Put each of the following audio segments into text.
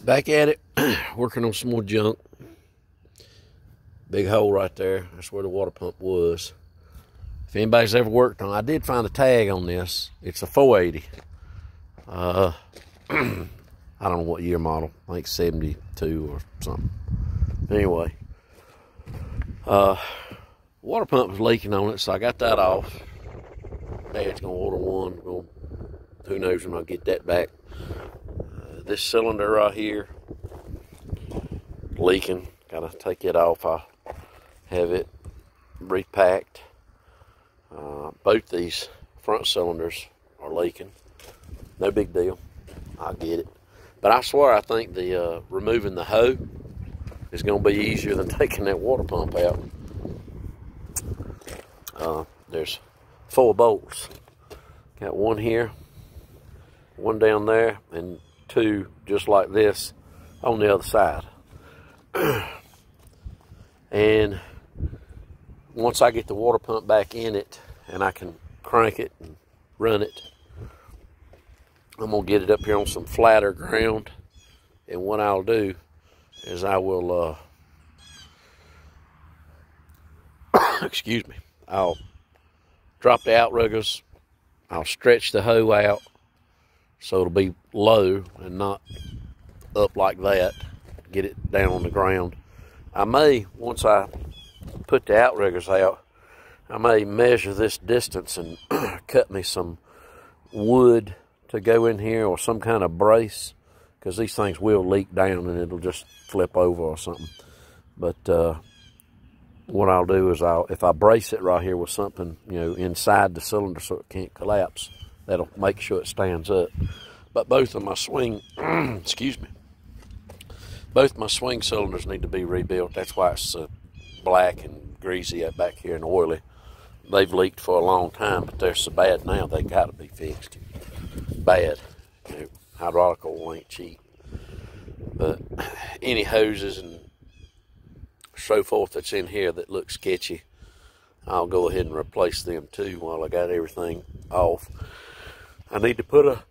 Back at it, working on some more junk. Big hole right there. That's where the water pump was. If anybody's ever worked on it, I did find a tag on this. It's a 480. I don't know what year model. I think 72 or something. Anyway, water pump was leaking on it, so I got that off. Dad's gonna order one. Who knows when I'll get that back. This cylinder right here leaking. Gotta take it off. I'll have it repacked. Both these front cylinders are leaking. No big deal. I'll get it. But I swear I think the removing the hoe is going to be easier than taking that water pump out. There's 4 bolts. Got one here, one down there, and 2 just like this on the other side. And once I get the water pump back in it and I can crank it and run it, I'm going to get it up here on some flatter ground. And what I'll do is I will, excuse me, I'll drop the outriggers. I'll stretch the hoe out so it'll be low and not up like that. Get it down on the ground. I may, once I put the outriggers out, I may measure this distance and cut me some wood to go in here or some kind of brace, because these things will leak down and it'll just flip over or something. But what I'll do is if I brace it right here with something, inside the cylinder so it can't collapse, that'll make sure it stands up. But both of my swing, excuse me, both my swing cylinders need to be rebuilt. That's why it's black and greasy up back here and oily. They've leaked for a long time, but they're so bad now they got to be fixed. Bad. Hydraulic oil ain't cheap. But any hoses and so forth that's in here that look sketchy, I'll go ahead and replace them too while I got everything off. I need to put a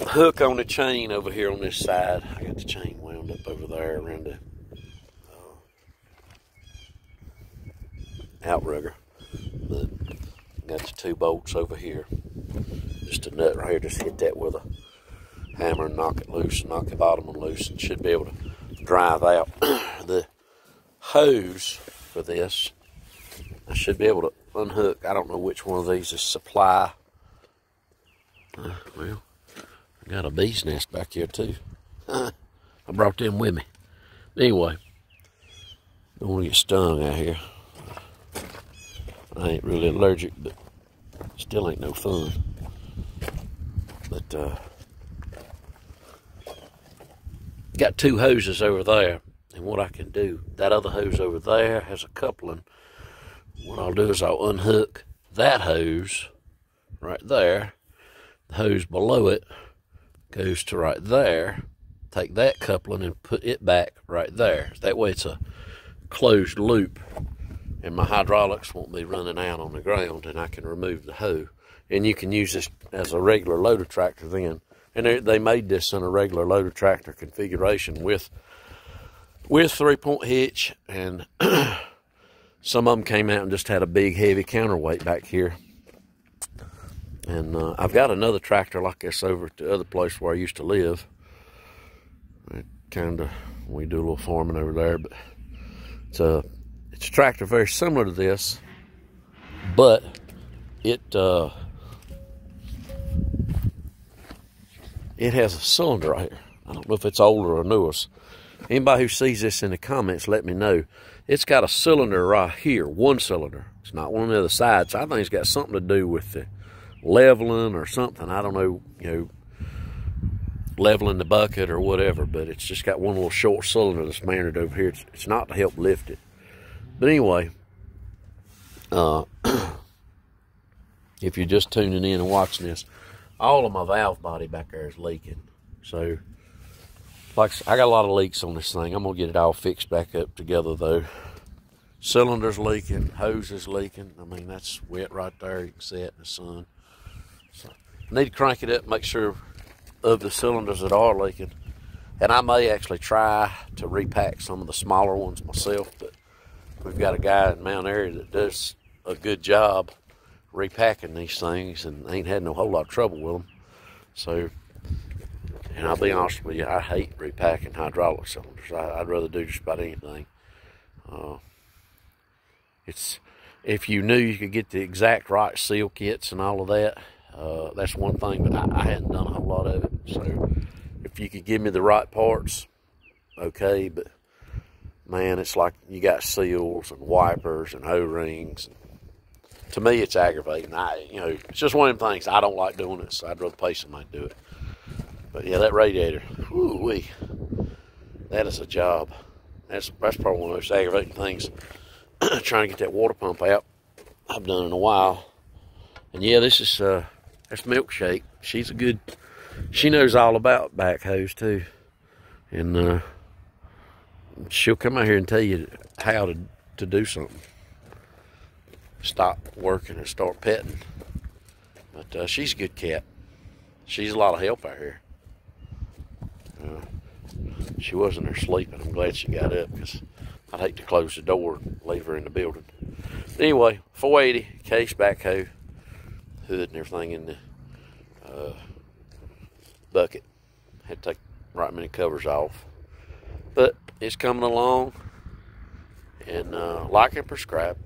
hook on the chain over here on this side. I got the chain wound up over there around the outrigger. But got the 2 bolts over here. Just a nut right here. Just hit that with a hammer and knock it loose, knock the bottom one loose, and should be able to drive out. The hose for this, I should be able to unhook. I don't know which one of these is supply. Well, I got a bee's nest back here too. I brought them with me. Anyway, don't want to get stung out here. I ain't really allergic, but still ain't no fun. But got 2 hoses over there, and what I can do, that other hose over there has a coupling. What I'll do is I'll unhook that hose right there. The hose below it goes to right there. Take that coupling and put it back right there. That way it's a closed loop, and my hydraulics won't be running out on the ground, and I can remove the hoe. And you can use this as a regular loader tractor then. And they made this in a regular loader tractor configuration with 3-point hitch, and some of them came out and just had a big heavy counterweight back here. And I've got another tractor like this over at the other place where I used to live. We do a little farming over there, but it's a tractor very similar to this, but it has a cylinder right here. I don't know if it's older or newest. Anybody who sees this in the comments, let me know. It's got a cylinder right here, 1 cylinder. It's not one on the other side, so I think it's got something to do with the leveling or something. I don't know, leveling the bucket or whatever, but it's just got one little short cylinder that's mounted over here. It's not to help lift it. But anyway, if you're just tuning in and watching this, all of my valve body back there is leaking. So, I got a lot of leaks on this thing. I'm going to get it all fixed back up together, though. Cylinder's leaking, hose is leaking. I mean, that's wet right there. You can see it in the sun. So, I need to crank it up, make sure of the cylinders that are leaking. And I may actually try to repack some of the smaller ones myself, but we've got a guy in Mount Airy that does a good job repacking these things and ain't had no whole lot of trouble with them. So, and I'll be honest with you, I hate repacking hydraulic cylinders. I'd rather do just about anything. It's, if you knew you could get the exact right seal kits and all of that, that's one thing, but I hadn't done a whole lot of it. So if you could give me the right parts, okay, but man, it's like you got seals and wipers and O-rings. To me, it's aggravating. It's just one of them things. I don't like doing it, so I'd rather pay somebody to do it. But yeah, that radiator, whoo-wee, that is a job. That's probably one of those aggravating things. Trying to get that water pump out, I've done in a while. And yeah, this is that's Milkshake. She knows all about backhoes too, and she'll come out here and tell you how to do something. Stop working and start petting. But she's a good cat. She's a lot of help out here. She wasn't there sleeping. I'm glad she got up, because I'd hate to close the door and leave her in the building. But anyway, 480 case backhoe, hood and everything in the bucket. Had to take right many covers off. But it's coming along. And like and subscribe.